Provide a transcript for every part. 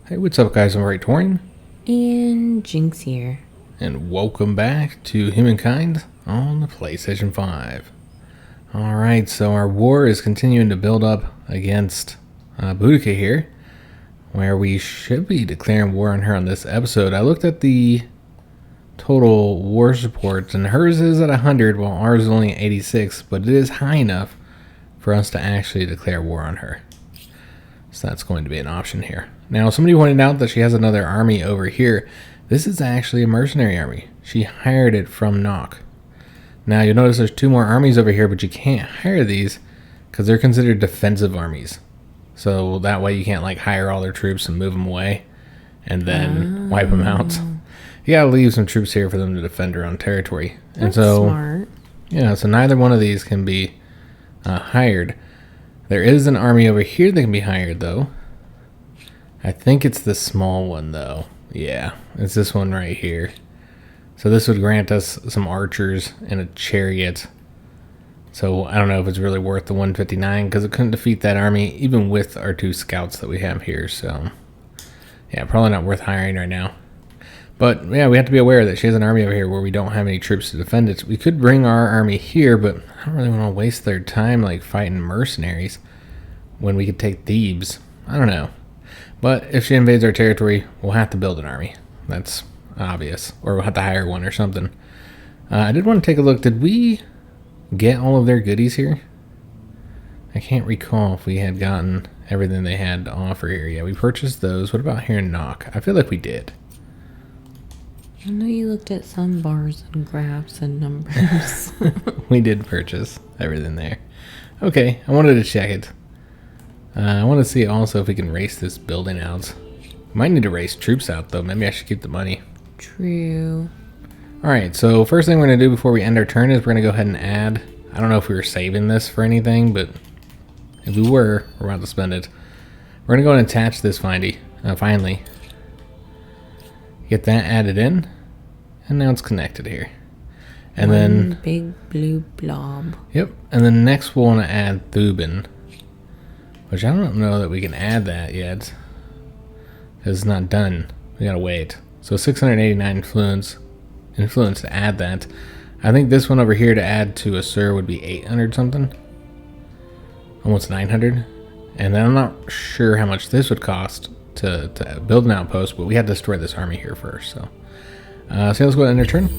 Hey, what's up guys, I'm Praetorian. And Jinx here. And welcome back to Humankind on the PlayStation 5. Alright, so our war is continuing to build up against Boudica here, where we should be declaring war on her on this episode. I looked at the total war support, and hers is at 100, while ours is only at 86, but it is high enough for us to actually declare war on her. So that's going to be an option here. Now, somebody pointed out that she has another army over here. This is actually a mercenary army. She hired it from Jannotte. Now, you'll notice there's two more armies over here, but you can't hire these because they're considered defensive armies. So that way you can't like hire all their troops and move them away and then wipe them out. You gotta leave some troops here for them to defend their own territory. That's smart. Yeah, so neither one of these can be hired. There is an army over here that can be hired, though. I think it's the small one, though. Yeah, it's this one right here. So this would grant us some archers and a chariot. So I don't know if it's really worth the 159 because it couldn't defeat that army even with our two scouts that we have here. So yeah, probably not worth hiring right now. But yeah, we have to be aware that she has an army over here where we don't have any troops to defend it. We could bring our army here, but I don't really want to waste their time like fighting mercenaries when we could take Thebes. I don't know. But if she invades our territory, we'll have to build an army. That's obvious. Or we'll have to hire one or something. I did want to take a look. Did we get all of their goodies here? I can't recall if we had gotten everything they had to offer here. Yeah, we purchased those. What about here in Jannotte? I feel like we did. I know you looked at some bars and graphs and numbers. We did purchase everything there. Okay, I wanted to check it. I want to see also if we can race this building out. Might need to race troops out though. Maybe I should keep the money. True. Alright, so first thing we're going to do before we end our turn is we're going to go ahead and add. I don't know if we were saving this for anything, but if we were, we're about to spend it. We're going to go and attach this finally. Get that added in. And now it's connected here. And then big blue blob. Yep. And then next we'll want to add Thuban. Which I don't know that we can add that yet. Because it's not done. We gotta wait. So 689 influence to add that. I think this one over here to add to Assyria would be 800 something. Almost 900. And then I'm not sure how much this would cost to build an outpost, but we had to destroy this army here first. So let's go ahead and end her turn.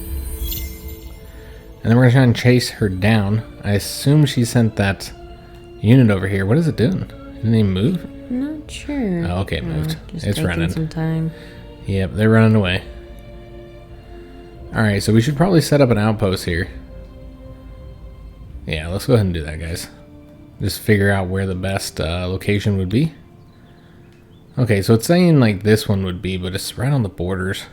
And then we're gonna try and chase her down. I assume she sent that unit over here. What is it doing? Didn't even move? Not sure. Oh, okay, it moved. Just it's running. some time. Yep, they're running away. Alright, so we should probably set up an outpost here. Yeah, let's go ahead and do that, guys. Just figure out where the best location would be. Okay, so it's saying like this one would be, but it's right on the borders.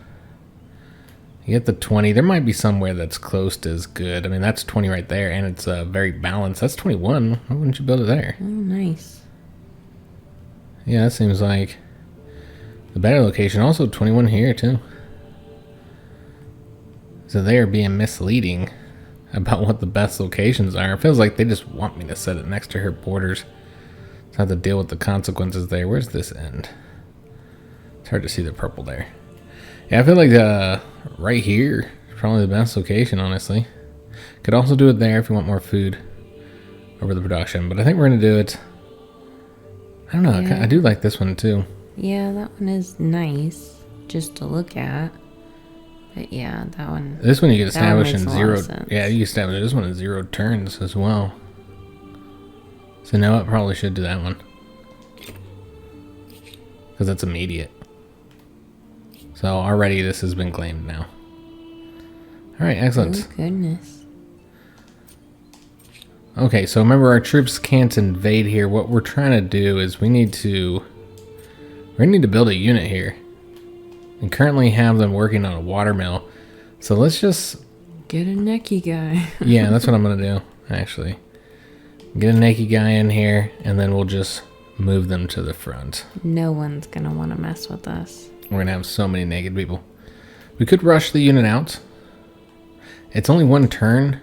You get the 20. There might be somewhere that's close to as good. I mean, that's 20 right there, and it's very balanced. That's 21. Why wouldn't you build it there? Oh, nice. Yeah, that seems like the better location. Also 21 here, too. So they are being misleading about what the best locations are. It feels like they just want me to set it next to her borders. So I have to deal with the consequences there. Where's this end? It's hard to see the purple there. Yeah, I feel like right here is probably the best location, honestly. Could also do it there if you want more food over the production. But I think we're going to do it. I don't know. Yeah. I do like this one, too. Yeah, that one is nice just to look at. But yeah, that one. This one you can establish in 0. Yeah, you can establish this one in 0 turns as well. So now I probably should do that one. Because that's immediate. So already this has been claimed now. Alright, excellent. Oh, goodness. Okay, so remember our troops can't invade here. What we're trying to do is we're going to build a unit here. And currently have them working on a watermill. So let's just get a necky guy. Yeah, that's what I'm going to do, actually. Get a naked guy in here, and then we'll just move them to the front. No one's going to want to mess with us. We're going to have so many naked people. We could rush the unit out. It's only one turn.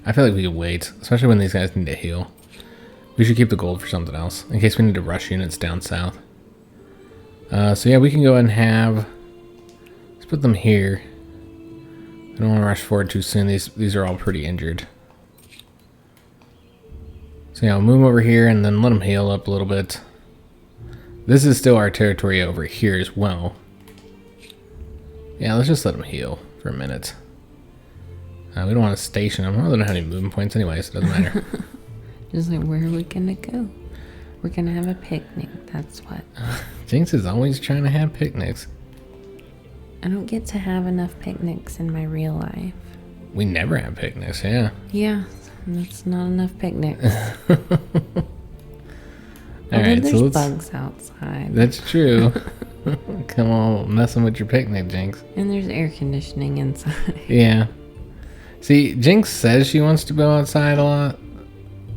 I feel like we could wait, especially when these guys need to heal. We should keep the gold for something else, in case we need to rush units down south. So yeah, we can go ahead and have... Let's put them here. I don't want to rush forward too soon. These are all pretty injured. So yeah, I'll move them over here and then let them heal up a little bit. This is still our territory over here as well. Yeah, let's just let them heal for a minute. We don't want to station them. Well, they don't have any movement points anyway, so it doesn't matter. Just like, where are we gonna go? We're gonna have a picnic, that's what. Jinx is always trying to have picnics. I don't get to have enough picnics in my real life. We never have picnics, yeah. Yeah, that's not enough picnics. Alright, so there's bugs outside. That's true. Come on, messing with your picnic, Jinx. And there's air conditioning inside. Yeah. See, Jinx says she wants to go outside a lot,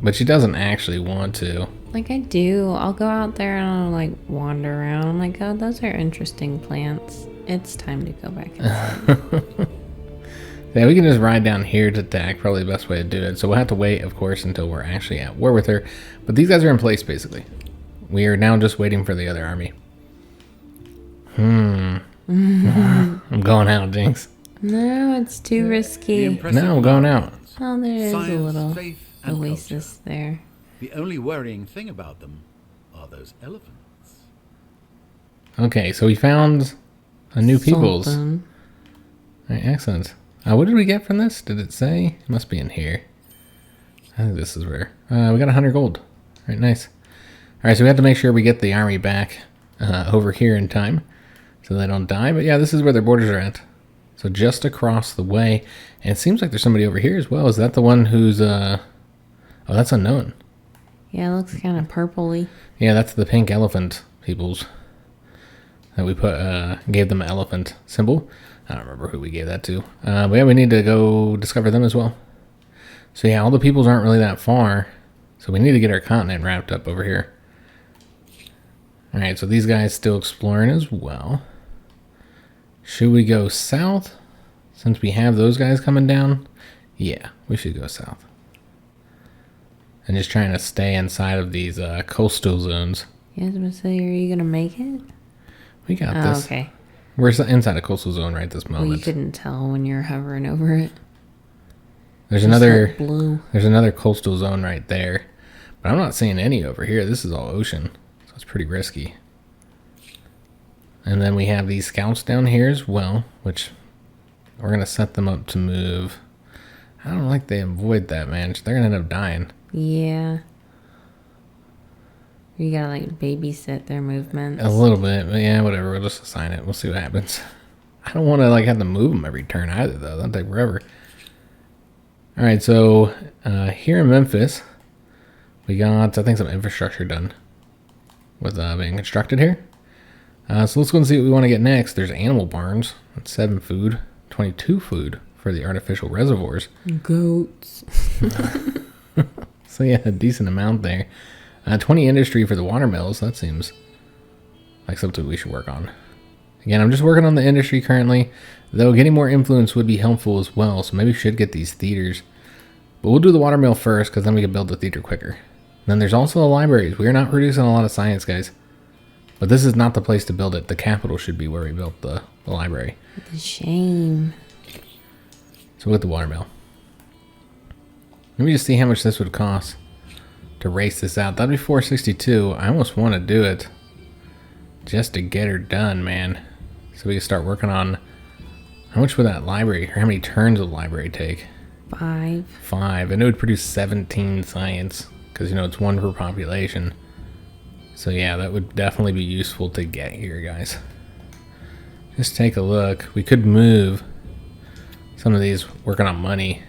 but she doesn't actually want to. Like I do. I'll go out there and I'll like wander around. I'm like, oh, those are interesting plants. It's time to go back inside. Yeah, we can just ride down here to attack. Probably the best way to do it. So we'll have to wait, of course, until we're actually at war with her. But these guys are in place, basically. We are now just waiting for the other army. I'm going out, Jinx. No, it's too risky. No, I'm going out. Oh, there is a Science, little faith, and oasis culture. there. The only worrying thing about them are those elephants. Okay, so we found a new peoples. All Something. right, excellent. What did we get from this? Did it say? It must be in here. I think this is where. We got 100 gold. All right, nice. All right, so we have to make sure we get the army back over here in time so they don't die. But yeah, this is where their borders are at. So just across the way. And it seems like there's somebody over here as well. Is that the one who's... Oh, that's unknown. Yeah, it looks kind of purpley. Yeah, that's the pink elephant peoples that we gave them an elephant symbol. I don't remember who we gave that to. But yeah, we need to go discover them as well. So yeah, all the peoples aren't really that far. So we need to get our continent wrapped up over here. Alright, so these guys still exploring as well. Should we go south? Since we have those guys coming down? Yeah, we should go south. And just trying to stay inside of these coastal zones. Yeah, I was gonna say, are you gonna make it? We got Oh, this. okay. We're inside a coastal zone right this moment. Well, you couldn't tell when you're hovering over it. There's Just another looked blue. There's another coastal zone right there. But I'm not seeing any over here. This is all ocean. So it's pretty risky. And then we have these scouts down here as well, which we're going to set them up to move. I don't like they avoid that, man. They're going to end up dying. Yeah. You gotta like babysit their movements. A little bit, but yeah, whatever. We'll just assign it. We'll see what happens. I don't want to like have to move them every turn either, though. That'll take forever. All right, so here in Memphis, we got, I think, some infrastructure done with being constructed here. So let's go and see what we want to get next. There's animal barns. That's 7 food, 22 food for the artificial reservoirs. Goats. So yeah, a decent amount there. 20 industry for the watermills. That seems like something we should work on. Again, I'm just working on the industry currently, though getting more influence would be helpful as well, so maybe we should get these theaters. But we'll do the watermill first, because then we can build the theater quicker. Then there's also the libraries. We are not producing a lot of science, guys. But this is not the place to build it. The capital should be where we built the library. It's a shame. So with the watermill. Let me just see how much this would cost to race this out. That'd be 462. I almost want to do it just to get her done, man. So we can start working on how much would that library, or how many turns would the library take? 5. 5. And it would produce 17 science, because, you know, it's 1 per population. So yeah, that would definitely be useful to get here, guys. Just take a look. We could move some of these working on money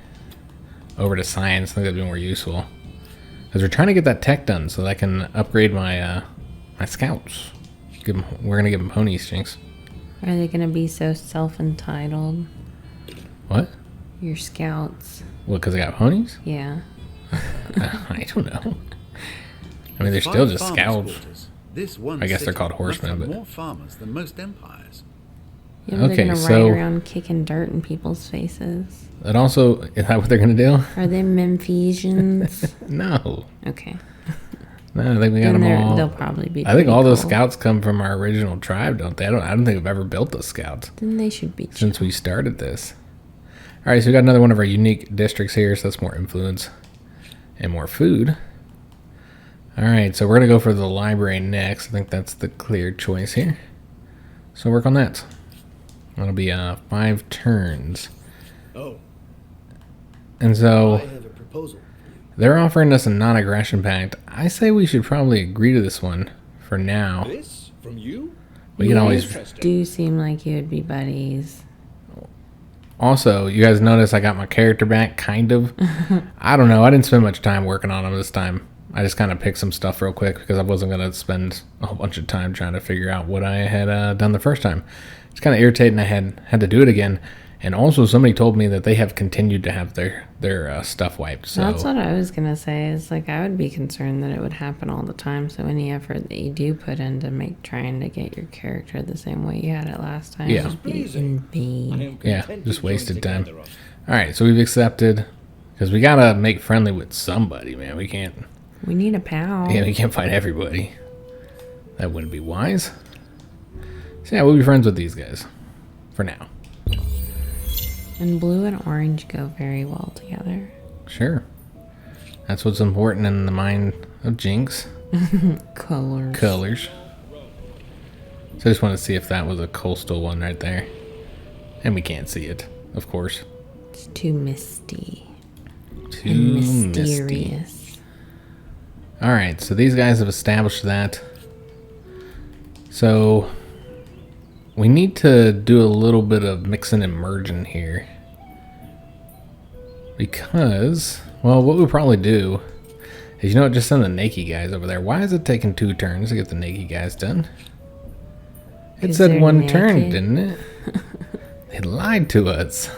over to science. I think that'd be more useful. Because we're trying to get that tech done so that I can upgrade my my scouts. We're going to give them ponies, Jinx. Are they gonna be so self-entitled? What? Your scouts. What, because I got ponies? Yeah. I don't know. I mean, they're still just scouts. This one I guess they're city called must horsemen, have but... more farmers than most empires. Yeah, but Okay, they're gonna so- ride around kicking dirt in people's faces. And also, is that what they're going to do? Are they Memphisians? No. Okay. No, I think we got them all. They'll probably be. I think all those cool. scouts come from our original tribe, don't they? I don't think we've ever built those scouts. Then they should be. Since we started this. All right, so we got another one of our unique districts here, so that's more influence and more food. All right, so we're gonna go for the library next. I think that's the clear choice here. So work on that. That'll be 5 turns. Oh, And so I have a proposal. they're offering us a non-aggression pact. I say we should probably agree to this one for now. This from you? We can always. do seem like you would be buddies. Also, you guys notice I got my character back, kind of. I don't know. I didn't spend much time working on them this time. I just kind of picked some stuff real quick because I wasn't going to spend a whole bunch of time trying to figure out what I had done the first time. It's kind of irritating I had to do it again. And also, somebody told me that they have continued to have their stuff wiped. So That's what I was gonna say. Is like I would be concerned that it would happen all the time. So any effort that you do put into trying to get your character the same way you had it last time, Yeah. would be in vain. Yeah, just wasted time. All right, so we've accepted because we gotta make friendly with somebody, man. We can't. We need a pal. Yeah, we can't fight everybody. That wouldn't be wise. So yeah, we'll be friends with these guys for now. And blue and orange go very well together. Sure. That's what's important in the mind of Jynx. Colors. Colors. So I just want to see if that was a coastal one right there. And we can't see it, of course. It's too misty. Too And misty. mysterious. Alright, so these guys have established that. So we need to do a little bit of mixing and merging here. Because, well, what we'll probably do is, just send the naked guys over there. Why is it taking 2 turns to get the naked guys done? It 'Cause said they're 1 turn, naked. didn't it? They lied to us.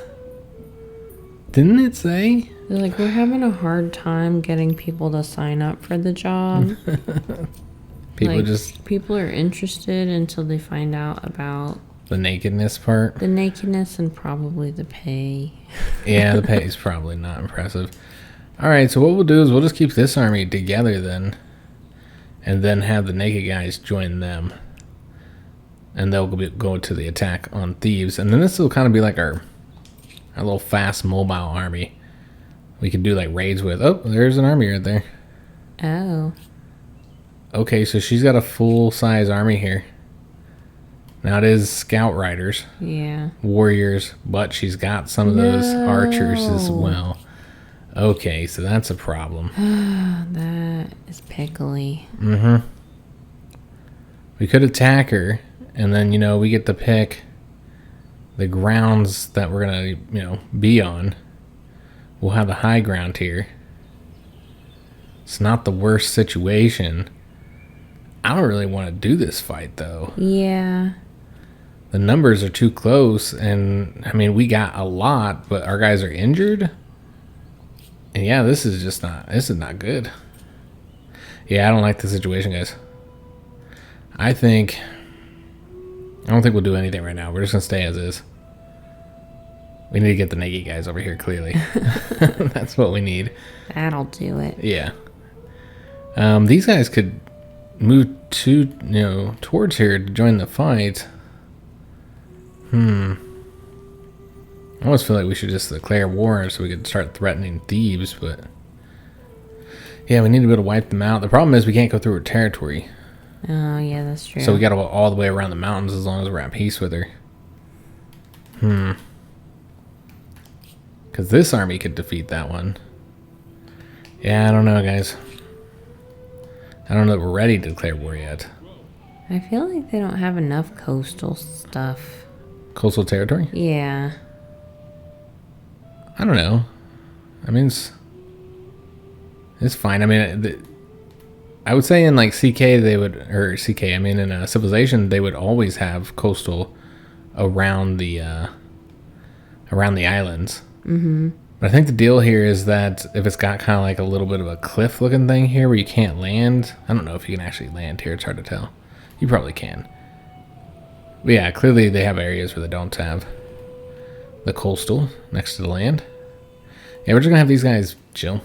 Didn't it say? They're like, we're having a hard time getting people to sign up for the job. People are interested until they find out about The nakedness part. the nakedness and probably the pay. Yeah, the pay is probably not impressive. Alright, so what we'll do is we'll just keep this army together then. And then have the naked guys join them. And they'll go to the attack on thieves. And then this will kind of be like our little fast mobile army. We could do like raids with. Oh, there's an army right there. Oh. Okay, so she's got a full-size army here. Now it is scout riders, Yeah. warriors, but she's got some of those archers as No. well. Okay, so that's a problem. That is pickly. Mm-hmm. We could attack her, and then, we get to pick the grounds that we're going to, be on. We'll have the high ground here. It's not the worst situation. I don't really want to do this fight, though. Yeah. The numbers are too close, and, we got a lot, but our guys are injured. And yeah, this is not good. Yeah, I don't like the situation, guys. I don't think we'll do anything right now. We're just going to stay as is. We need to get the naked guys over here, clearly. That's what we need. That'll do it. Yeah. These guys could move towards here to join the fight. I almost feel like we should just declare war so we could start threatening thieves, but yeah, we need to be able to wipe them out. The problem is we can't go through her territory. Oh, yeah, that's true. So we gotta go all the way around the mountains as long as we're at peace with her. Because this army could defeat that one. Yeah, I don't know, guys. I don't know that we're ready to declare war yet. I feel like they don't have enough coastal stuff. Coastal territory? Yeah. I don't know. It's fine. I would say in like CK they would, or CK, in Civilization they would always have coastal around the islands. Mm-hmm. But I think the deal here is that if it's got kind of like a little bit of a cliff looking thing here where you can't land, I don't know if you can actually land here. It's hard to tell. You probably can. But yeah, clearly they have areas where they don't have the coastal next to the land. Yeah, we're just gonna have these guys chill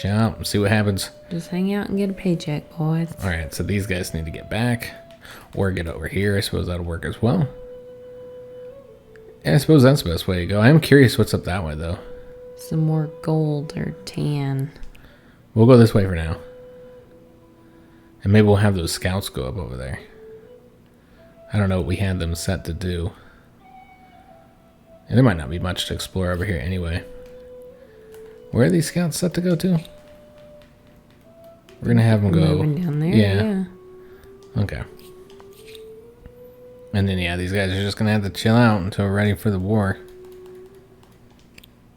Jump. See what happens. Just hang out and get a paycheck, boys. All right, so these guys need to get back or get over here. I suppose that'll work as well. Yeah, I suppose that's the best way to go. I am curious what's up that way, though. Some more gold or tan. We'll go this way for now. And maybe we'll have those scouts go up over there. I don't know what we had them set to do. And there might not be much to explore over here anyway. Where are these scouts set to go to? We're going to have them go... Moving down there? Yeah. Okay. And then, yeah, these guys are just going to have to chill out until we're ready for the war.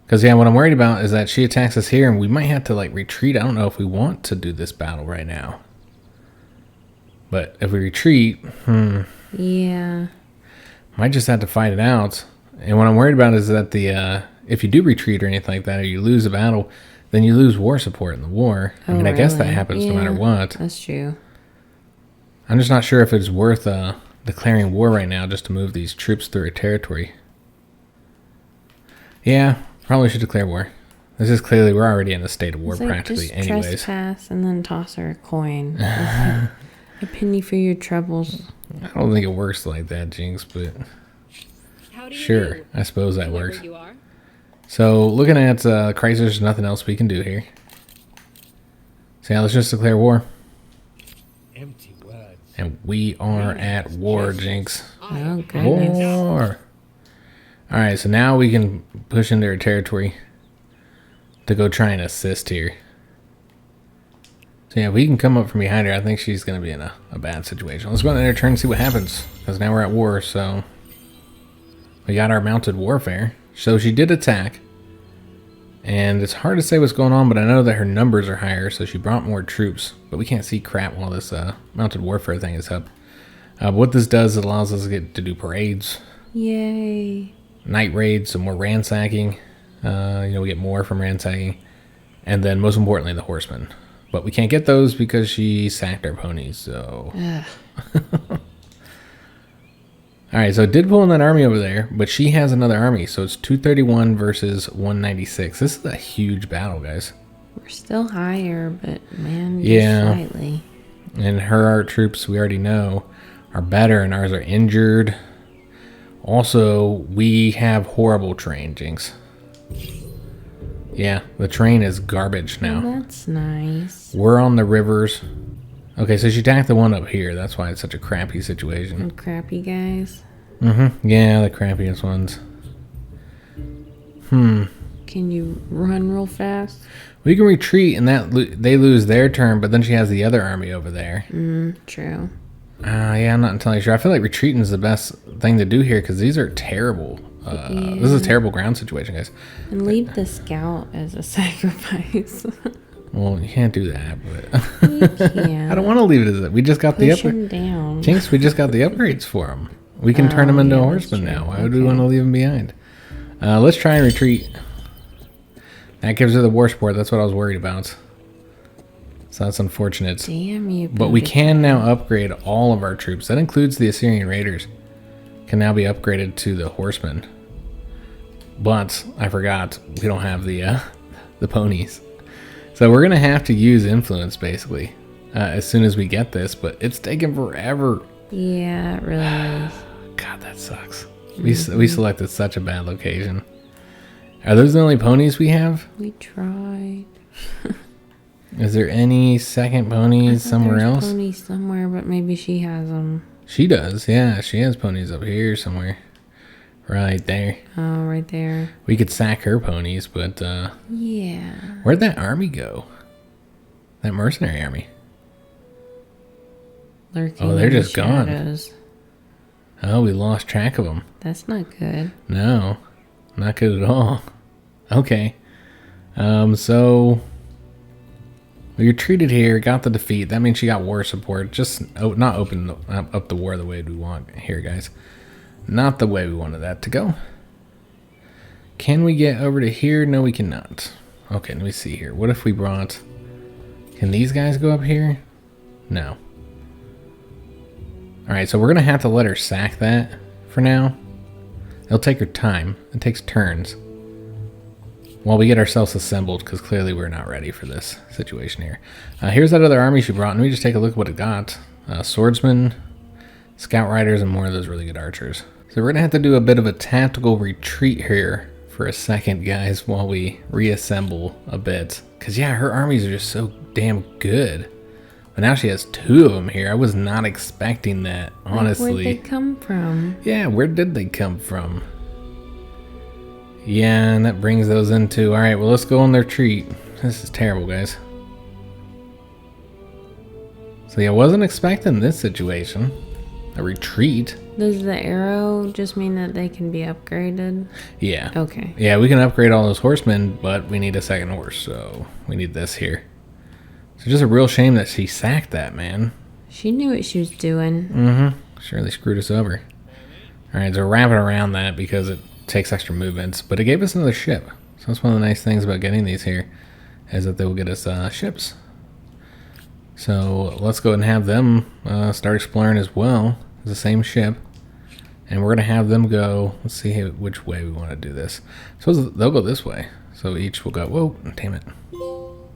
Because, yeah, what I'm worried about is that she attacks us here and we might have to, like, retreat. I don't know if we want to do this battle right now. But if we retreat, Yeah. might just have to fight it out. And what I'm worried about is that if you do retreat or anything like that, or you lose a battle, then you lose war support in the war. I mean, I guess that happens no matter what. That's true. I'm just not sure if it's worth declaring war right now just to move these troops through a territory. Yeah, probably should declare war. This is clearly, we're already in a state of war practically just anyways. Trespass and then toss her a coin. A penny for your troubles. I don't think it works like that, Jinx, but How do you sure, do? I suppose that Whoever works. you are. So, looking at Chrysler, there's nothing else we can do here. So, yeah, let's just declare war. Empty words. And we are at war, Jinx. Oh, goodness. War! Alright, so now we can push into our territory to go try and assist here. So, yeah, we can come up from behind her. I think she's going to be in a bad situation. Let's go on their turn and see what happens. Because now we're at war, so... We got our mounted warfare. So she did attack. And it's hard to say what's going on, but I know that her numbers are higher, so she brought more troops. But we can't see crap while this mounted warfare thing is up. What this does, it allows us to get to do parades. Yay. Night raids, some more ransacking. We get more from ransacking. And then, most importantly, the horsemen. But we can't get those because she sacked our ponies, so... Alright, so it did pull in that army over there, but she has another army, so it's 231 versus 196. This is a huge battle, guys. We're still higher, but man, just Yeah. slightly. And her troops, we already know, are better, and ours are injured. Also, we have horrible terrain, Jinx. Yeah, the terrain is garbage now. Oh, that's nice. We're on the rivers. Okay, so she attacked the one up here. That's why it's such a crappy situation. And crappy guys. Yeah, the crappiest ones. Can you run real fast? We can retreat, and they lose their turn, but then she has the other army over there. True. Yeah, I'm not entirely sure. I feel like retreating is the best thing to do here, because these are terrible. This is a terrible ground situation, guys. And leave the scout as a sacrifice. Well, you can't do that, but... You can. I don't want to leave it as that. We just got the Push upgrade. him down. Jinx, we just got the upgrades for him. We can turn him into a that's horseman true. now. Why would we want to leave him behind? Let's try and retreat. That gives her the war support. That's what I was worried about. So that's unfortunate. Damn you. But we Boudica. can now upgrade all of our troops. That includes the Assyrian raiders. Can now be upgraded to the horsemen. But I forgot we don't have the ponies. So we're gonna have to use influence basically as soon as we get this. But it's taking forever. Yeah, it really is. God, that sucks. We selected such a bad location. Are those the only ponies we have? We tried. Is there any second ponies somewhere There's else? ponies somewhere, but maybe she has them. She does, yeah. She has ponies up here somewhere. Right there. Oh, right there. We could sack her ponies, but Yeah. where'd that army go? That mercenary army. Lurking Oh, they're in the just gone. shadows. Oh, we lost track of them. That's not good. No, not good at all. Okay. So we retreated here, got the defeat. That means she got war support. Just not open up the war the way we want here, guys. Not the way we wanted that to go. Can we get over to here? No, we cannot. Okay, let me see here. What if we brought... Can these guys go up here? No. Alright, so we're going to have to let her sack that for now. It'll take her time. It takes turns. while we get ourselves assembled, because clearly we're not ready for this situation here. Here's that other army she brought, and we just take a look at what it got. Swordsmen, scout riders, and more of those really good archers. So we're going to have to do a bit of a tactical retreat here for a second, guys, while we reassemble a bit. Because, yeah, her armies are just so damn good. But now she has 2 of them here. I was not expecting that, honestly. Where'd they come from? Yeah, where did they come from? Yeah, and that brings those into... Alright, well, let's go on their retreat. This is terrible, guys. So, yeah, I wasn't expecting this situation. A retreat. Does the arrow just mean that they can be upgraded? Yeah. Okay. Yeah, we can upgrade all those horsemen, but we need a second horse, so we need this here. So just a real shame that she sacked that, man. She knew what she was doing. Mm-hmm. Sure, they screwed us over. Alright, so wrapping around that because it takes extra movements, but it gave us another ship. So that's one of the nice things about getting these here, is that they will get us ships. So let's go ahead and have them start exploring as well. It's the same ship. And we're going to have them go, let's see which way we want to do this. So they'll go this way. So each will go, whoa, damn it. So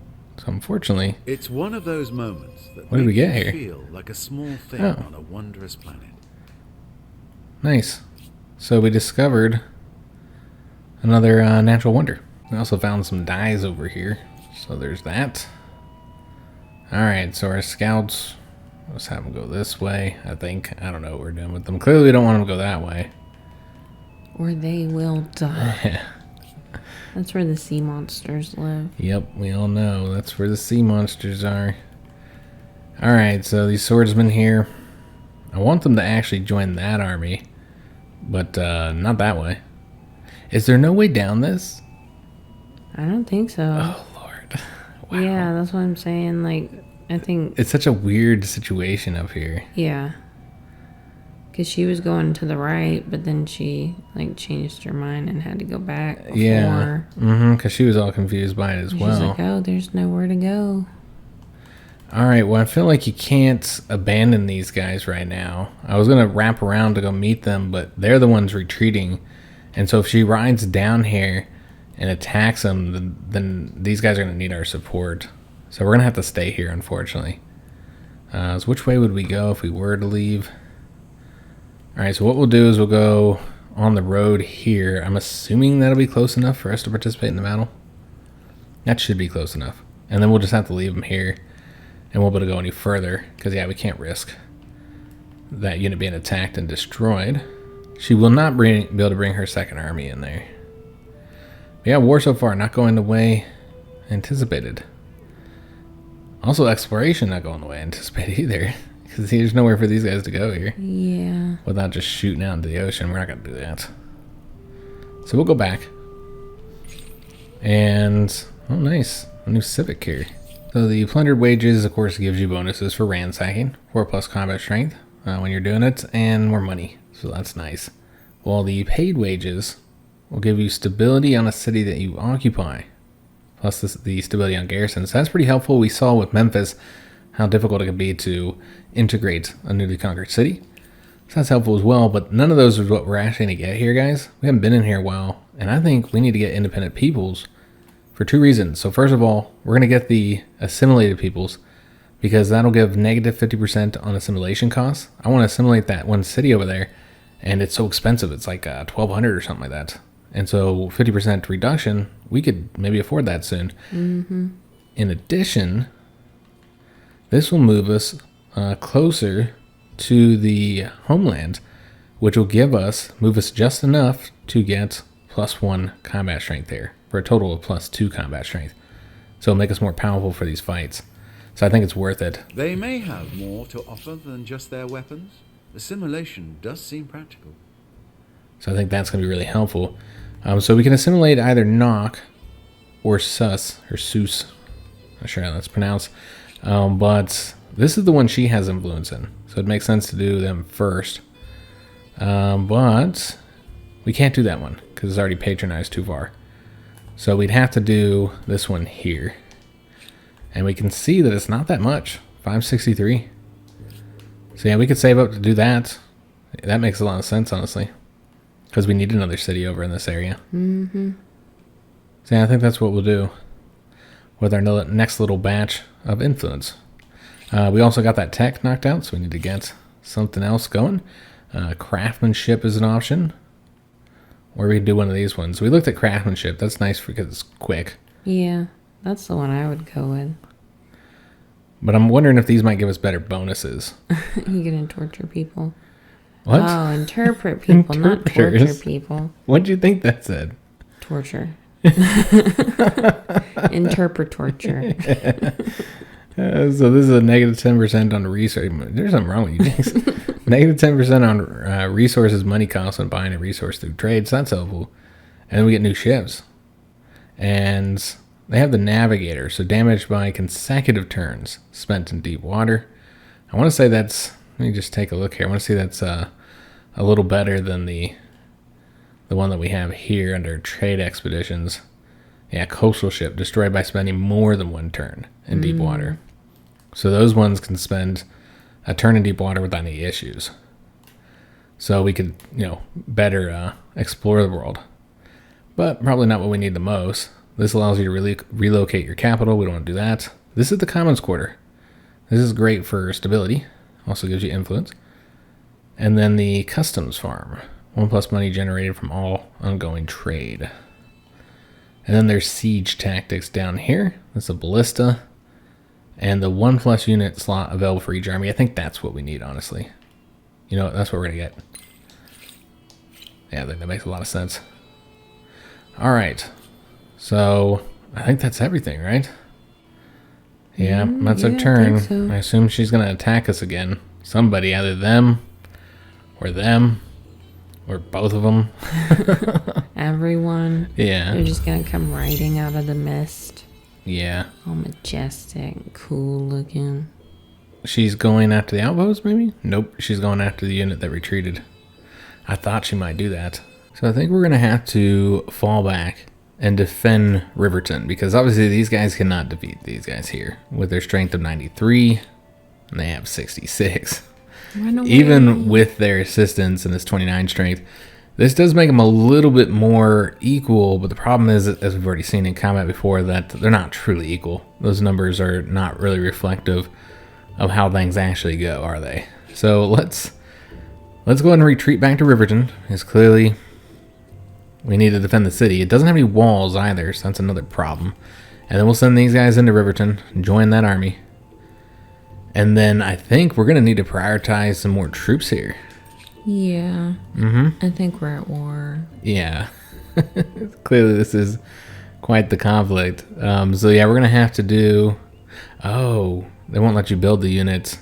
unfortunately... It's one of those moments that What did we makes get you here? feel like a small thing Oh. on a wondrous planet. Nice. So we discovered another natural wonder. We also found some dyes over here. So there's that. Alright, so our scouts, let's have them go this way, I think. I don't know what we're doing with them. Clearly we don't want them to go that way. Or they will die. That's where the sea monsters live. Yep, we all know. That's where the sea monsters are. Alright, so these swordsmen here, I want them to actually join that army, but not that way. Is there no way down this? I don't think so. Oh, Lord. Wow. Yeah, that's what I'm saying. Like, I think... It's such a weird situation up here. Yeah. Because she was going to the right, but then she, like, changed her mind and had to go back before. Yeah. Because she was all confused by it as well. She's like, oh, there's nowhere to go. Alright, well, I feel like you can't abandon these guys right now. I was going to wrap around to go meet them, but they're the ones retreating. And so if she rides down here and attacks them, then these guys are going to need our support. So we're going to have to stay here, unfortunately. So which way would we go if we were to leave? Alright, so what we'll do is we'll go on the road here. I'm assuming that'll be close enough for us to participate in the battle. That should be close enough. And then we'll just have to leave them here. And we'll be able to go any further. Because, yeah, we can't risk that unit being attacked and destroyed. She will not be able to bring her second army in there. But yeah, war so far not going the way anticipated. Also, exploration not going the way anticipated either. Because there's nowhere for these guys to go here. Yeah. Without just shooting out into the ocean. We're not going to do that. So we'll go back. And, oh nice. A new civic here. So the plundered wages, of course, gives you bonuses for ransacking. 4+ combat strength when you're doing it. And more money. So that's nice. While the paid wages will give you stability on a city that you occupy. Plus the stability on garrisons. So that's pretty helpful. We saw with Memphis how difficult it could be to integrate a newly conquered city. So that's helpful as well, but none of those is what we're actually going to get here, guys. We haven't been in here a while, and I think we need to get independent peoples for 2 reasons. So first of all, we're going to get the assimilated peoples because that'll give negative 50% on assimilation costs. I want to assimilate that one city over there, and it's so expensive. It's like 1,200 or something like that. And so 50% reduction, we could maybe afford that soon. Mm-hmm. In addition, this will move us closer to the homeland, which will move us just enough to get +1 combat strength there, for a total of +2 combat strength. So it'll make us more powerful for these fights. So I think it's worth it. They may have more to offer than just their weapons. Assimilation does seem practical. So I think that's going to be really helpful. So we can assimilate either Nock or Sus, or Seuss. Not sure how that's pronounced. But this is the one she has influence in. So it makes sense to do them first. But we can't do that one because it's already patronized too far. So we'd have to do this one here. And we can see that it's not that much. 563. So yeah, we could save up to do that. That makes a lot of sense, honestly. Because we need another city over in this area. Mm-hmm. So yeah, I think that's what we'll do with our next little batch of influence. We also got that tech knocked out, so we need to get something else going. Craftsmanship is an option. Or we can do one of these ones. We looked at craftsmanship. That's nice because it's quick. Yeah, that's the one I would go with. But I'm wondering if these might give us better bonuses. You can torture people. What? Oh, interpret people, not torture people. What do you think that said? Torture. Interpret torture. So this is a negative 10% on resource. There's something wrong with you, Jinx. Negative 10% on resources, money costs when buying a resource through trade. So that's helpful. And then we get new ships. And they have the navigator. So damage by consecutive turns spent in deep water. I want to say that's... Let me just take a look here. I want to see that's a little better than the one that we have here under trade expeditions. Yeah, coastal ship destroyed by spending more than one turn in deep water. So those ones can spend a turn in deep water without any issues. So we could, better explore the world. But probably not what we need the most. This allows you to really relocate your capital. We don't want to do that. This is the Commons Quarter. This is great for stability. Also gives you influence. And then the Customs Farm. 1+ money generated from all ongoing trade. And then there's siege tactics down here. That's a ballista. And the 1+ unit slot available for each army. I think that's what we need, honestly. You know what? That's what we're going to get. Yeah, I think that makes a lot of sense. Alright. So, I think that's everything, right? Yeah, that's our turn. So. I assume she's going to attack us again. Somebody, either them, or both of them. Everyone. Yeah. They're just going to come riding out of the mist. Yeah. All majestic, cool looking. She's going after the outpost, maybe? Nope, she's going after the unit that retreated. I thought she might do that. So I think we're going to have to fall back and defend Riverton, because obviously these guys cannot defeat these guys here with their strength of 93, and they have 66. Run away. Even with their assistance and this 29 strength, this does make them a little bit more equal, but the problem is, as we've already seen in combat before, that they're not truly equal. Those numbers are not really reflective of how things actually go, are they? So let's go ahead and retreat back to Riverton, because clearly we need to defend the city. It doesn't have any walls either, so that's another problem. And then we'll send these guys into Riverton, join that army. And then I think we're going to need to prioritize some more troops here. Yeah. I think we're at war. Yeah. Clearly this is quite the conflict. So yeah, we're going to have to do... Oh, they won't let you build the units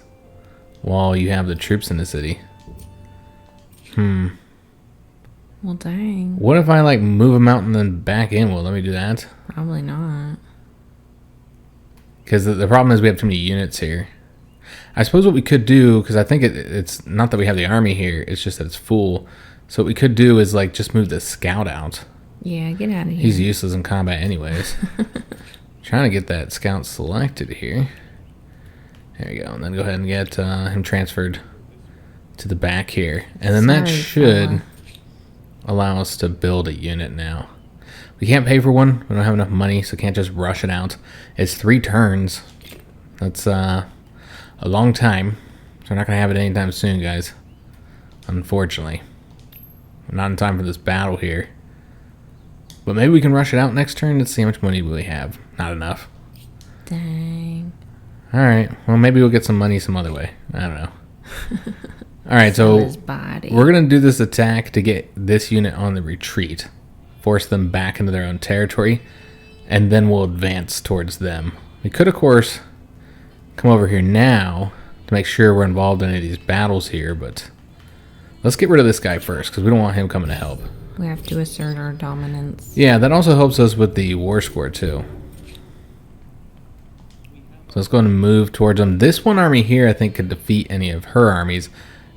while you have the troops in the city. Well, dang. What if I move them out and then back in? Well, let me do that. Probably not. Because the problem is we have too many units here. I suppose what we could do, because I think it's not that we have the army here, it's just that it's full. So what we could do is just move the scout out. Yeah, get out of here. He's useless in combat anyways. Trying to get that scout selected here. There you go. And then go ahead and get him transferred to the back here. And then that should allow us to build a unit now. We can't pay for one. We don't have enough money, so can't just rush it out. It's 3 turns. That's a long time. So we're not going to have it anytime soon, guys. Unfortunately. We're not in time for this battle here. But maybe we can rush it out next turn. Let's see how much money we have. Not enough. Dang. Alright. Well, maybe we'll get some money some other way. I don't know. Alright, so his body. We're going to do this attack to get this unit on the retreat. Force them back into their own territory. And then we'll advance towards them. We could, of course, come over here now to make sure we're involved in any of these battles here, but let's get rid of this guy first, because we don't want him coming to help. We have to assert our dominance. Yeah, that also helps us with the war score, too. So let's go ahead and move towards them. This one army here, I think, could defeat any of her armies,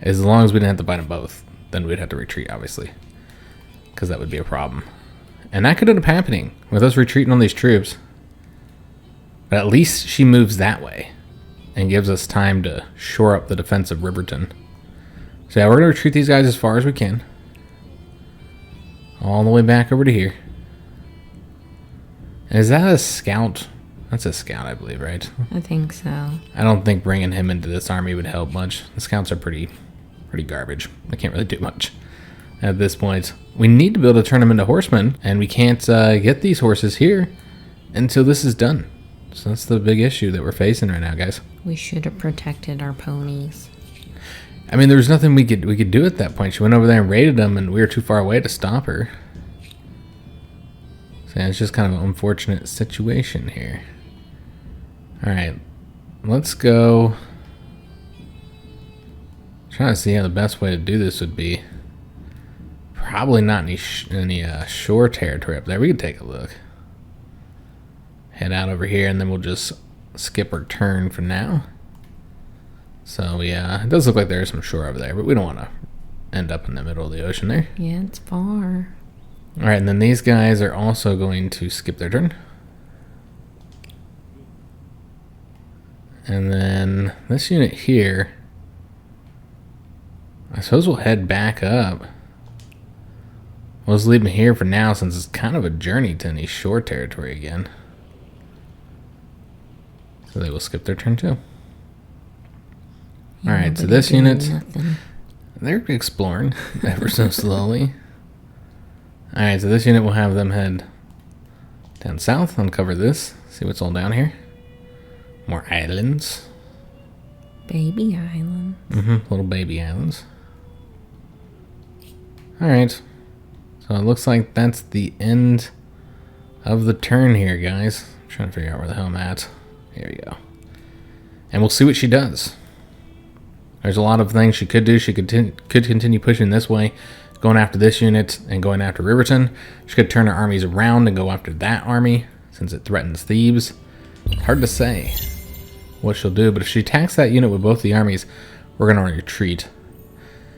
as long as we didn't have to fight them both. Then we'd have to retreat, obviously, because that would be a problem. And that could end up happening with us retreating on these troops. But at least she moves that way and gives us time to shore up the defense of Riverton. So yeah, we're going to retreat these guys as far as we can. All the way back over to here. Is that a scout? That's a scout, I believe, right? I think so. I don't think bringing him into this army would help much. The scouts are pretty garbage. They can't really do much at this point. We need to be able to turn them into horsemen, and we can't get these horses here until this is done. So that's the big issue that we're facing right now, guys. We should have protected our ponies. I mean, there was nothing we could do at that point. She went over there and raided them, and we were too far away to stop her. So yeah, it's just kind of an unfortunate situation here. All right, let's go. Trying to see how the best way to do this would be. Probably not any shore territory up there. We could take a look. Head out over here, and then we'll just skip our turn for now. So yeah, it does look like there's some shore over there, but we don't want to end up in the middle of the ocean there. Yeah, it's far. All right, and then these guys are also going to skip their turn. And then this unit here, I suppose we'll head back up. We'll just leave them here for now since it's kind of a journey to any shore territory again. So they will skip their turn too. Yeah, alright, so this unit, nothing. they're exploring ever so slowly. Alright, so this unit will have them head down south, uncover this, see what's all down here. More islands. Baby island. Little baby islands. Alright. So it looks like that's the end of the turn here, guys. I'm trying to figure out where the hell I'm at. Here we go. And we'll see what she does. There's a lot of things she could do. She could continue pushing this way, going after this unit and going after Riverton. She could turn her armies around and go after that army, since it threatens Thebes. Hard to say what she'll do, but if she attacks that unit with both the armies, we're going to retreat.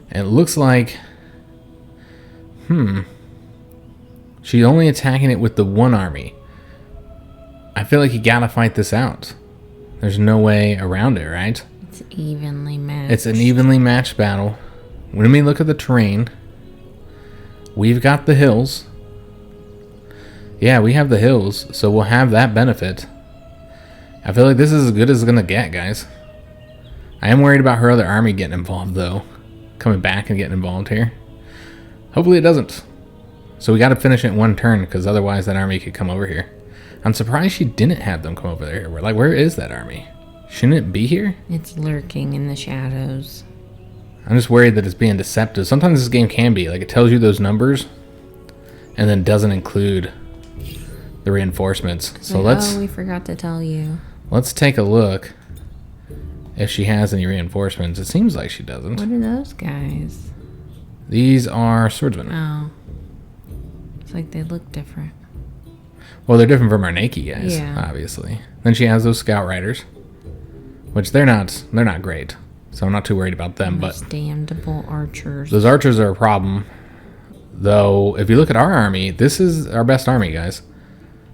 And it looks like... She's only attacking it with the one army. I feel like you gotta fight this out. There's no way around it, right? It's evenly matched. It's an evenly matched battle. When we look at the terrain, we've got the hills. Yeah, we have the hills, so we'll have that benefit. I feel like this is as good as it's gonna get, guys. I am worried about her other army getting involved, though. Coming back and getting involved here. Hopefully it doesn't. So we got to finish it in one turn, because otherwise that army could come over here. I'm surprised she didn't have them come over there. We're like, where is that army? Shouldn't it be here? It's lurking in the shadows. I'm just worried that it's being deceptive. Sometimes this game can be. Like, it tells you those numbers, and then doesn't include the reinforcements. So like, let's... Oh, we forgot to tell you. Let's take a look if she has any reinforcements. It seems like she doesn't. What are those guys? These are swordsmen. Oh. It's like they look different. Well, they're different from our Nike guys, Yeah. obviously. Then she has those scout riders, which they're not great. So I'm not too worried about them, but Damnable archers. those archers are a problem. Though, if you look at our army, this is our best army, guys.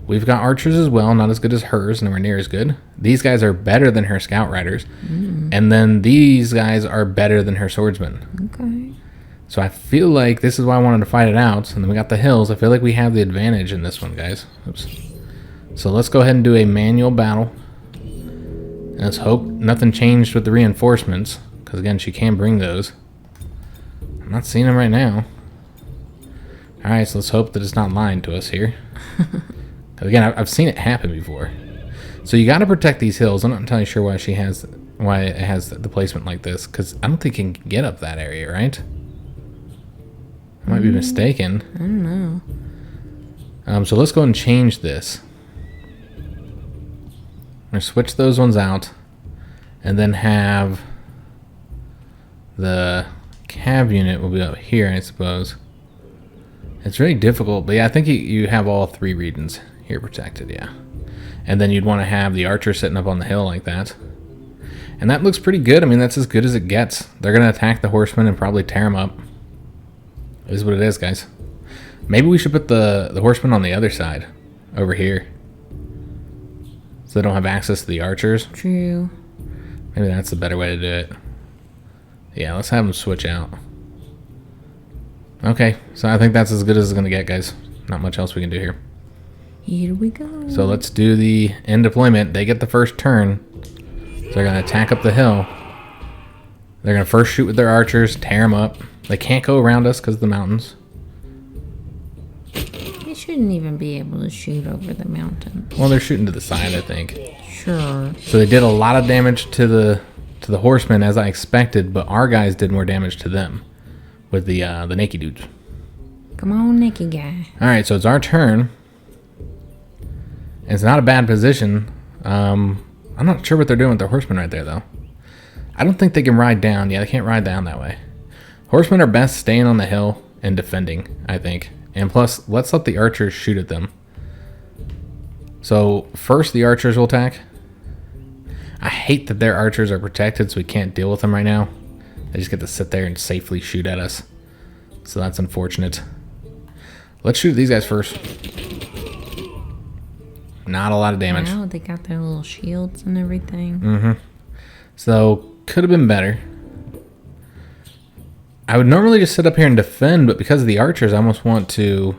We've got archers as well, not as good as hers, nowhere near as good. These guys are better than her scout riders. And then these guys are better than her swordsmen. Okay. So I feel like this is why I wanted to fight it out. And then we got the hills. I feel like we have the advantage in this one, guys. Oops. So let's go ahead and do a manual battle. And let's hope nothing changed with the reinforcements. Because again, she can bring those. I'm not seeing them right now. Alright, so let's hope that it's not lying to us here. Again, I've seen it happen before. So you got to protect these hills. I'm not entirely sure why it has the placement like this. Because I don't think it can get up that area, right? I might be mistaken. I don't know. So let's go and change this. I'm going to switch those ones out. And then have the cav unit will be up here, I suppose. It's really difficult. But yeah, I think you have all three regions here protected, yeah. And then you'd want to have the archer sitting up on the hill like that. And that looks pretty good. I mean, that's as good as it gets. They're going to attack the horsemen and probably tear them up. It is what it is, guys. Maybe we should put the horsemen on the other side, over here. So they don't have access to the archers. True. Maybe that's the better way to do it. Yeah, let's have them switch out. Okay, so I think that's as good as it's going to get, guys. Not much else we can do here. Here we go. So let's do the end deployment. They get the first turn. So they're going to attack up the hill. They're going to first shoot with their archers, tear them up. They can't go around us because of the mountains. They shouldn't even be able to shoot over the mountain. Well, they're shooting to the side, I think. Sure. So they did a lot of damage to the horsemen, as I expected, but our guys did more damage to them with the naked dudes. Come on, naked guy. All right, so it's our turn. It's not a bad position. I'm not sure what they're doing with their horsemen right there, though. I don't think they can ride down. Yeah, they can't ride down that way. Horsemen are best staying on the hill and defending, I think. And plus, let's let the archers shoot at them. So, first the archers will attack. I hate that their archers are protected, so we can't deal with them right now. They just get to sit there and safely shoot at us. So that's unfortunate. Let's shoot at these guys first. Not a lot of damage. Wow, they got their little shields and everything. Mm-hmm. So, could have been better. I would normally just sit up here and defend, but because of the archers, I almost want to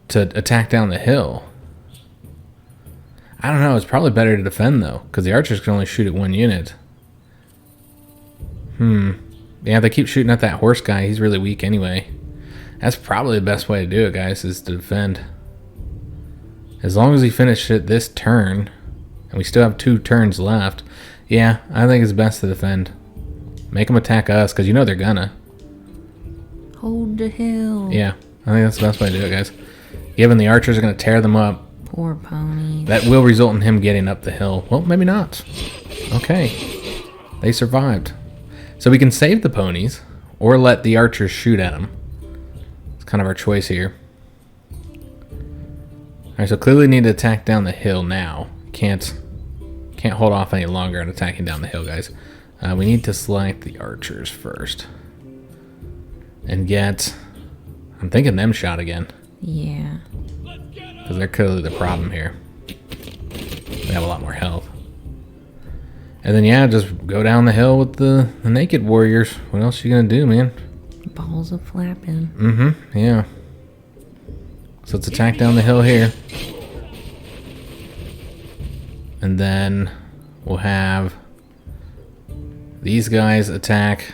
attack down the hill. I don't know. It's probably better to defend, though, because the archers can only shoot at one unit. Yeah, they keep shooting at that horse guy. He's really weak anyway. That's probably the best way to do it, guys, is to defend. As long as we finish it this turn, and we still have 2 turns left, yeah, I think it's best to defend. Make them attack us, because you know they're gonna. Hold the hill. Yeah, I think that's the best way to do it, guys. Given the archers are going to tear them up, Poor ponies. that will result in him getting up the hill. Well, maybe not. Okay. They survived. So we can save the ponies, or let the archers shoot at them. It's kind of our choice here. Alright, so clearly need to attack down the hill now. Can't hold off any longer on attacking down the hill, guys. We need to select the archers first. And get... I'm thinking them shot again. Yeah. Because they're clearly the problem here. They have a lot more health. And then, yeah, just go down the hill with the naked warriors. What else are you going to do, man? Balls of flapping. Mm-hmm, yeah. So let's attack down the hill here. And then we'll have these guys attack.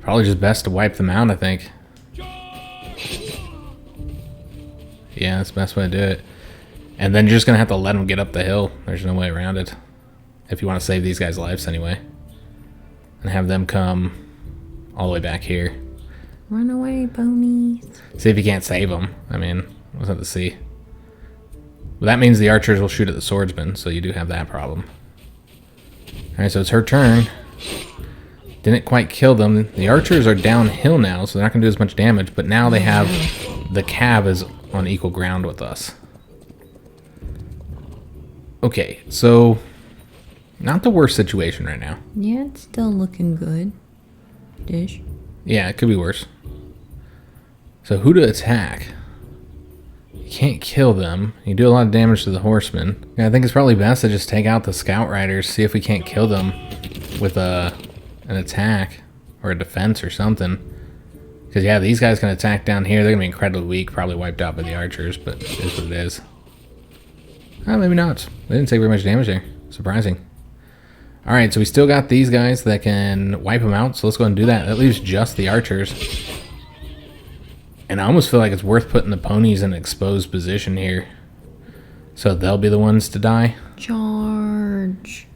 Probably just best to wipe them out, I think. Yeah, that's the best way to do it. And then you're just going to have to let them get up the hill. There's no way around it. If you want to save these guys' lives anyway. And have them come all the way back here. Run away, ponies. See if you can't save them. I mean, we'll have to see. But that means the archers will shoot at the swordsmen, so you do have that problem. Alright, so it's her turn. Didn't quite kill them. The archers are downhill now, so they're not going to do as much damage. But now they have the cav is on equal ground with us. Okay, so not the worst situation right now. Yeah, it's still looking good. Dish. Yeah, it could be worse. So who to attack? You can't kill them. You do a lot of damage to the horsemen. Yeah, I think it's probably best to just take out the scout riders, see if we can't kill them with an attack or a defense or something. Because, yeah, these guys can attack down here. They're going to be incredibly weak, probably wiped out by the archers, but it is what it is. Oh, maybe not. They didn't take very much damage there. Surprising. Alright, so we still got these guys that can wipe them out, so let's go ahead and do that. That leaves just the archers. And I almost feel like it's worth putting the ponies in an exposed position here. So they'll be the ones to die. Charge.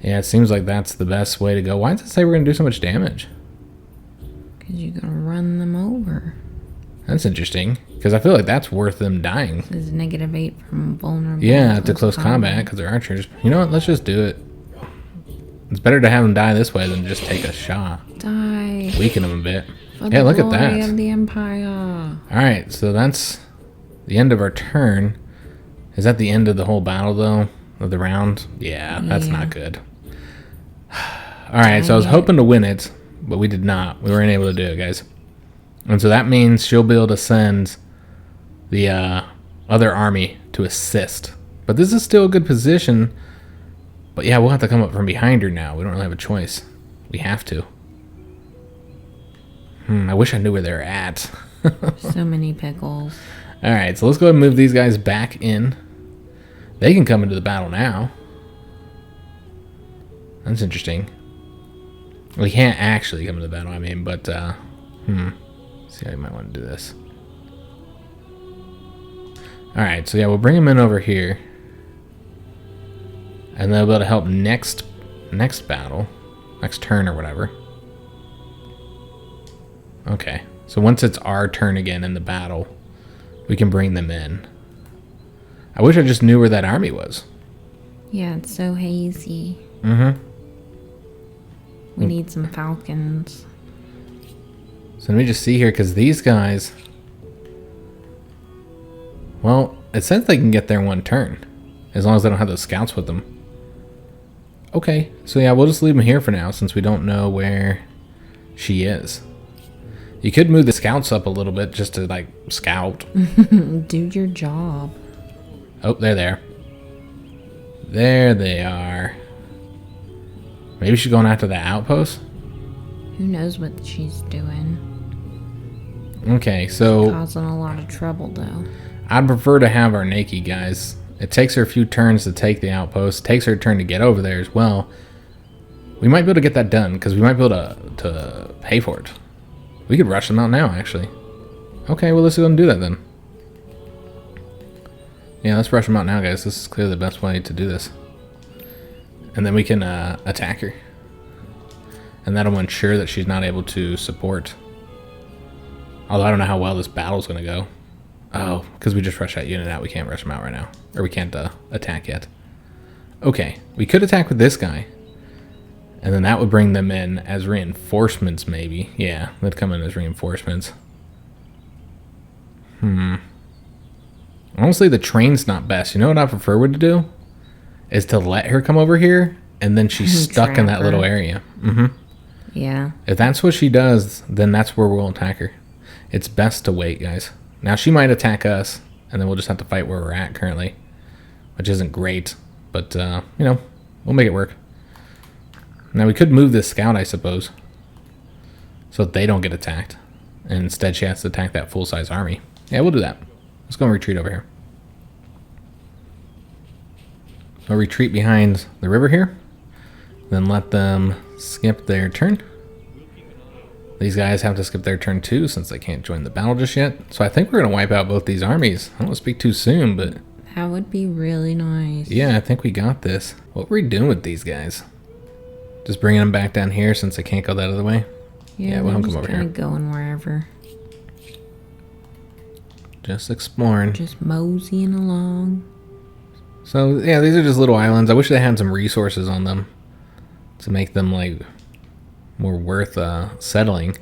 Yeah, it seems like that's the best way to go. Why does it say we're going to do so much damage? Because you're going to run them over. That's interesting. Because I feel like that's worth them dying. This is -8 from vulnerable. Yeah, to close combat because they're archers. You know what? Let's just do it. It's better to have them die this way than just take a shot. Die. Weaken them a bit. For Yeah, the look at glory that. of the Empire. Alright, so that's the end of our turn. Is that the end of the whole battle, though? Of the round? Yeah, that's Yeah. not good. Alright, so I was hoping to win it, but we did not. We weren't able to do it, guys. And so that means she'll be able to send the other army to assist. But this is still a good position. But yeah, we'll have to come up from behind her now. We don't really have a choice. We have to. I wish I knew where they're at. So many pickles. All right, so let's go ahead and move these guys back in. They can come into the battle now. That's interesting. Well, he can't actually come into the battle, I mean, but, see how you might want to do this. Alright, so yeah, we'll bring him in over here. And they'll be able to help next battle. Next turn or whatever. Okay, so once it's our turn again in the battle, we can bring them in. I wish I just knew where that army was. Yeah, it's so hazy. Mm-hmm. We need some falcons. So let me just see here, because these guys... Well, it says they can get there in one turn. As long as they don't have those scouts with them. Okay, so yeah, we'll just leave them here for now, since we don't know where she is. You could move the scouts up a little bit, just to, like, scout. Do your job. Oh, they're there. There they are. Maybe she's going after that outpost? Who knows what she's doing. Okay, so... Causing a lot of trouble, though. I'd prefer to have our Nike guys. It takes her a few turns to take the outpost. It takes her a turn to get over there as well. We might be able to get that done, because we might be able to pay for it. We could rush them out now, actually. Okay, well, let's go and do that then. Yeah, let's rush them out now, guys. This is clearly the best way to do this. And then we can attack her. And that'll ensure that she's not able to support. Although I don't know how well this battle's going to go. Oh, because we just rushed that unit out. We can't rush them out right now. Or we can't attack yet. Okay, we could attack with this guy. And then that would bring them in as reinforcements, maybe. Yeah, they'd come in as reinforcements. Honestly, the train's not best. You know what I prefer to do? Is to let her come over here, and then she's stuck in that little area. Yeah. If that's what she does, then that's where we'll attack her. It's best to wait, guys. Now, she might attack us, and then we'll just have to fight where we're at currently. Which isn't great, but, you know, we'll make it work. Now, we could move this scout, I suppose. So that they don't get attacked. And instead, she has to attack that full-size army. Yeah, we'll do that. Let's go and retreat over here. I'll retreat behind the river here. Then let them skip their turn. These guys have to skip their turn too, since they can't join the battle just yet. So I think we're going to wipe out both these armies. I don't want to speak too soon, but... That would be really nice. Yeah, I think we got this. What were we doing with these guys? Just bringing them back down here since they can't go that other way? Yeah, we'll come over here. Going wherever. Just exploring. Just moseying along. So, yeah, these are just little islands. I wish they had some resources on them to make them, like, more worth settling.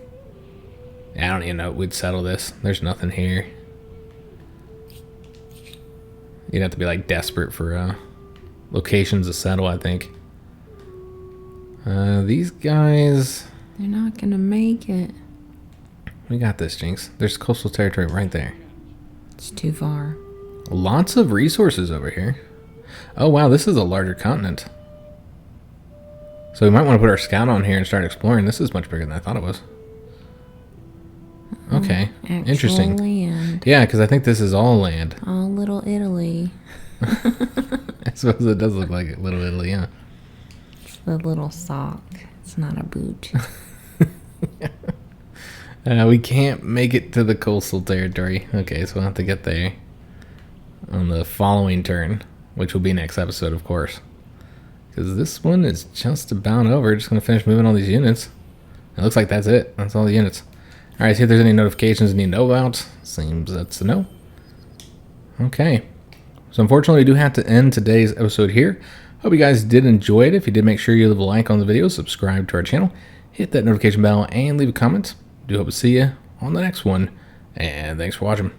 Yeah, I don't even know if we'd settle this. There's nothing here. You'd have to be, like, desperate for locations to settle, I think. These guys... They're not gonna make it. We got this, Jinx. There's coastal territory right there. It's too far. Lots of resources over here. Oh, wow, this is a larger continent. So we might want to put our scout on here and start exploring. This is much bigger than I thought it was. Okay, interesting. Land. Yeah, because I think this is all land. All Little Italy. I suppose it does look like Little Italy, yeah. It's the little sock. It's not a boot. We can't make it to the coastal territory. Okay, so we'll have to get there on the following turn, which will be next episode, of course. Because this one is just about over. Just going to finish moving all these units. It looks like that's it. That's all the units. Alright, see if there's any notifications you need to know about. Seems that's a no. Okay. So unfortunately, we do have to end today's episode here. Hope you guys did enjoy it. If you did, make sure you leave a like on the video, subscribe to our channel, hit that notification bell, and leave a comment. Do hope to see you on the next one. And thanks for watching.